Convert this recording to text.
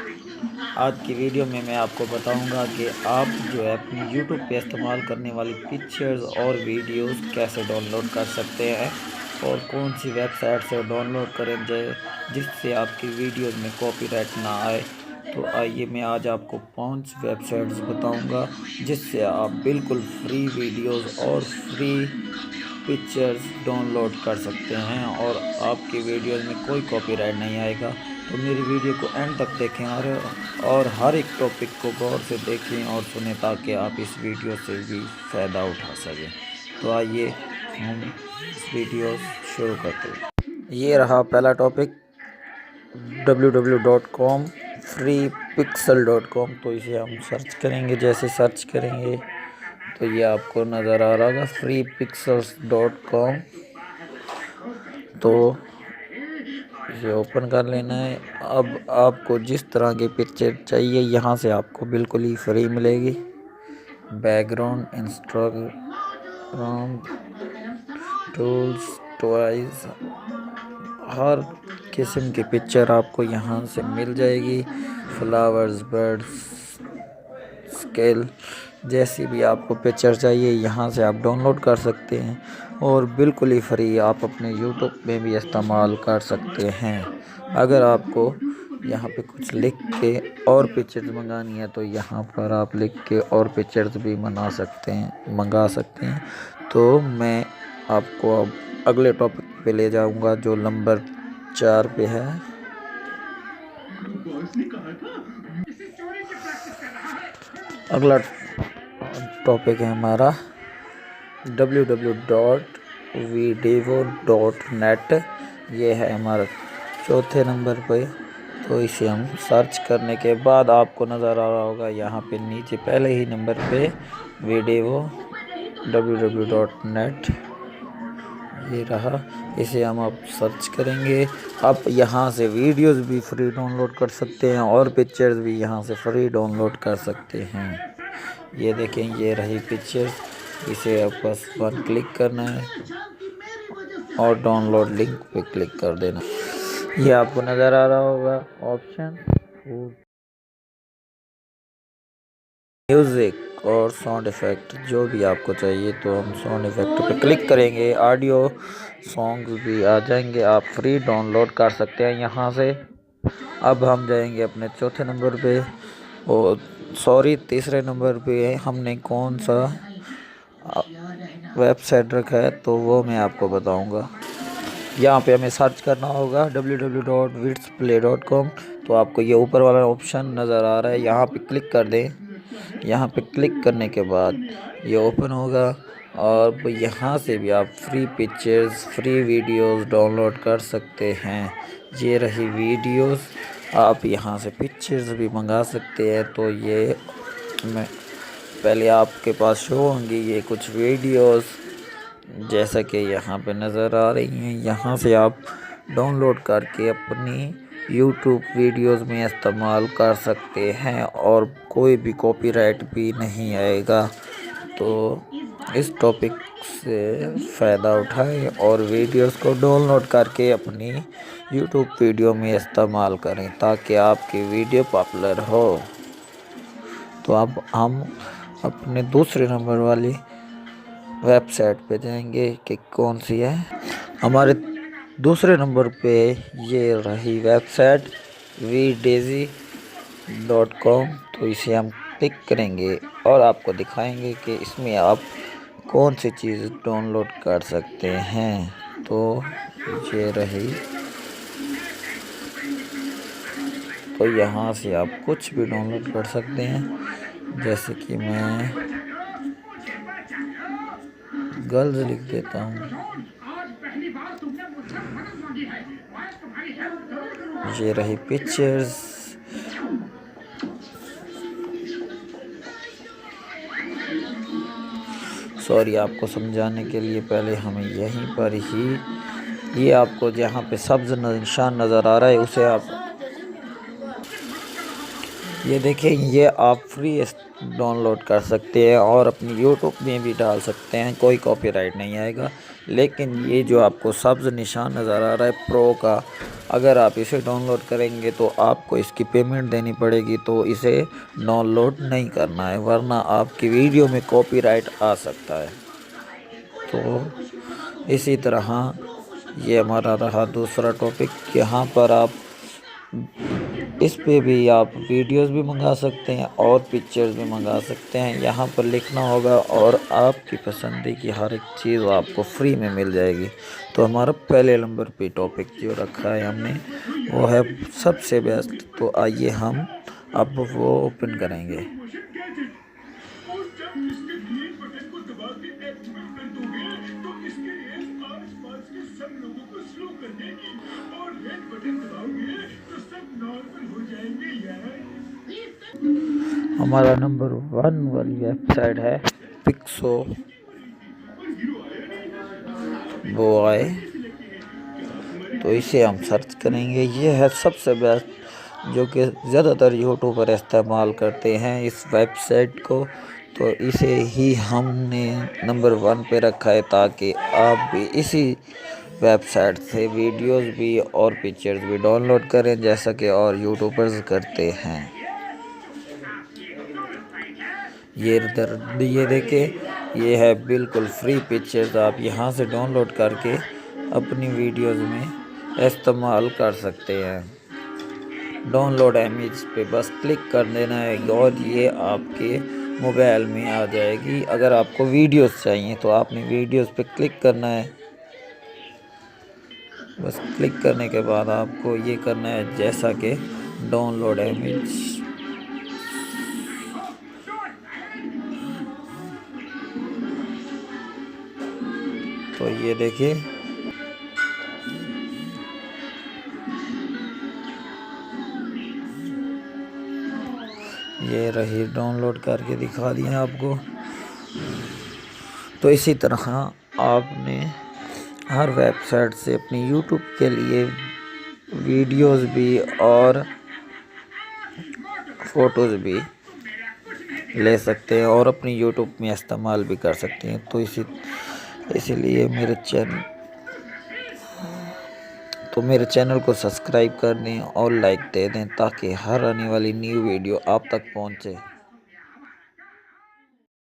आज की वीडियो में मैं आपको बताऊंगा कि आप जो है अपनी यूट्यूब पे इस्तेमाल करने वाली पिक्चर्स और वीडियोस कैसे डाउनलोड कर सकते हैं और कौन सी वेबसाइट से डाउनलोड करें जिससे आपकी वीडियोस में कॉपीराइट ना आए। तो आइए मैं आज आपको 5 वेबसाइट्स बताऊंगा जिससे आप बिल्कुल फ्री वीडियोस और फ्री पिक्चर्स डाउनलोड कर सकते हैं और आपकी वीडियोस में कोई कॉपीराइट नहीं आएगा। तो मेरी वीडियो को एंड तक देखें और हर एक टॉपिक को गौर से देखें और सुनें ताकि आप इस वीडियो से भी फ़ायदा उठा सकें। तो आइए हम इस वीडियो शुरू करते हैं। ये रहा पहला टॉपिक www.com freepixel.com। तो इसे हम सर्च करेंगे। जैसे सर्च करेंगे तो ये आपको नज़र आ रहा होगा freepixels.com। तो इसे ओपन कर लेना है। अब आपको जिस तरह की पिक्चर चाहिए यहाँ से आपको बिल्कुल ही फ्री मिलेगी। बैकग्राउंड, इंस्टाग्राम, टूल्स, टॉयज, हर किस्म की पिक्चर आपको यहाँ से मिल जाएगी। फ्लावर्स, बर्ड्स, स्केल, जैसी भी आपको पिक्चर चाहिए यहाँ से आप डाउनलोड कर सकते हैं और बिल्कुल ही फ्री आप अपने यूट्यूब में भी इस्तेमाल कर सकते हैं। अगर आपको यहाँ पे कुछ लिख के और पिक्चर्स मंगानी है तो यहाँ पर आप लिख के और पिक्चर्स भी मंगा सकते हैं। तो मैं आपको अब अगले टॉपिक पे ले जाऊँगा जो नंबर 4 पे है। अगला टॉपिक है हमारा www.videvo.net। ये है हमारा चौथे नंबर पे। तो इसे हम सर्च करने के बाद आपको नज़र आ रहा होगा यहाँ पे नीचे पहले ही नंबर पे वीडियो www.net। ये रहा। इसे हम अब सर्च करेंगे। आप यहाँ से वीडियोस भी फ्री डाउनलोड कर सकते हैं और पिक्चर्स भी यहाँ से फ्री डाउनलोड कर सकते हैं। ये देखें, ये रही पिक्चर्स। इसे आप बस वन क्लिक करना है और डाउनलोड लिंक पे क्लिक कर देना। ये आपको नज़र आ रहा होगा ऑप्शन म्यूज़िक और साउंड इफ़ेक्ट, जो भी आपको चाहिए। तो हम साउंड इफ़ेक्ट पे क्लिक करेंगे। ऑडियो सॉन्ग्स भी आ जाएंगे, आप फ्री डाउनलोड कर सकते हैं यहाँ से। अब हम जाएंगे अपने चौथे नंबर पे और तीसरे नंबर पे हमने कौन सा वेबसाइट रखा है तो वो मैं आपको बताऊंगा। यहाँ पे हमें सर्च करना होगा www.witsplay.com। तो आपको ये ऊपर वाला ऑप्शन नज़र आ रहा है, यहाँ पे क्लिक कर दें। यहाँ पे क्लिक करने के बाद ये ओपन होगा और यहाँ से भी आप free pictures, free videos download कर सकते हैं। ये रही वीडियोस, आप यहाँ से पिक्चर्स भी मंगा सकते हैं। तो ये मैं पहले आपके पास शो होंगी ये कुछ वीडियोस, जैसा कि यहाँ पे नज़र आ रही हैं। यहाँ से आप डाउनलोड करके अपनी यूट्यूब वीडियोस में इस्तेमाल कर सकते हैं और कोई भी कॉपीराइट भी नहीं आएगा। तो इस टॉपिक से फ़ायदा उठाएं और वीडियोस को डाउनलोड करके अपनी यूट्यूब वीडियो में इस्तेमाल करें ताकि आपकी वीडियो पॉपुलर हो। तो अब हम अपने दूसरे नंबर वाली वेबसाइट पे जाएंगे कि कौन सी है। हमारे दूसरे नंबर पे ये रही वेबसाइट vdaisy.com। तो इसे हम क्लिक करेंगे और आपको दिखाएंगे कि इसमें आप कौन सी चीज़ डाउनलोड कर सकते हैं। तो ये रही। तो यहाँ से आप कुछ भी डाउनलोड कर सकते हैं, जैसे कि मैं गर्ल्स लिख देता हूँ। ये रही पिक्चर्स। सॉरी, आपको समझाने के लिए पहले हमें यहीं पर ही ये आपको जहाँ पे सब्ज निशान नज़र आ रहा है उसे आप ये देखें, ये आप फ्री डाउनलोड कर सकते हैं और अपनी यूट्यूब में भी डाल सकते हैं, कोई कॉपीराइट नहीं आएगा। लेकिन ये जो आपको सब्ज़ निशान नज़र आ रहा है प्रो का, अगर आप इसे डाउनलोड करेंगे तो आपको इसकी पेमेंट देनी पड़ेगी, तो इसे डाउनलोड नहीं करना है वरना आपकी वीडियो में कॉपीराइट आ सकता है। तो इसी तरह ये हमारा रहा दूसरा टॉपिक। यहाँ पर आप इस पे भी आप वीडियोस भी मंगा सकते हैं और पिक्चर्स भी मंगा सकते हैं। यहाँ पर लिखना होगा और आपकी पसंद की हर एक चीज़ आपको फ्री में मिल जाएगी। तो हमारा पहले नंबर पे टॉपिक जो रखा है हमने वो है सबसे बेस्ट। तो आइए हम अब वो ओपन करेंगे। हमारा नंबर 1 वाली वेबसाइट है पिक्सो बॉय। तो इसे हम सर्च करेंगे। ये है सबसे बेस्ट जो कि ज़्यादातर यूट्यूबर इस्तेमाल करते हैं इस वेबसाइट को। तो इसे ही हमने नंबर 1 पे रखा है ताकि आप भी इसी वेबसाइट से वीडियोस भी और पिक्चर्स भी डाउनलोड करें जैसा कि और यूट्यूबर्स करते हैं। ये देखिए, ये है बिल्कुल फ्री पिक्चर्स। आप यहाँ से डाउनलोड करके अपनी वीडियोस में इस्तेमाल कर सकते हैं। डाउनलोड इमेज पे बस क्लिक कर देना है और ये आपके मोबाइल में आ जाएगी। अगर आपको वीडियोस चाहिए तो आपने वीडियोस पे क्लिक करना है। बस क्लिक करने के बाद आपको ये करना है जैसा कि डाउनलोड इमेज। तो ये देखिए, ये रही डाउनलोड करके दिखा दिया आपको। तो इसी तरह आपने हर वेबसाइट से अपनी यूट्यूब के लिए वीडियोस भी और फोटोज़ भी ले सकते हैं और अपनी यूट्यूब में इस्तेमाल भी कर सकते हैं। तो इसीलिए मेरे चैनल को सब्सक्राइब कर दें और लाइक दे दें ताकि हर आने वाली न्यू वीडियो आप तक पहुंचे।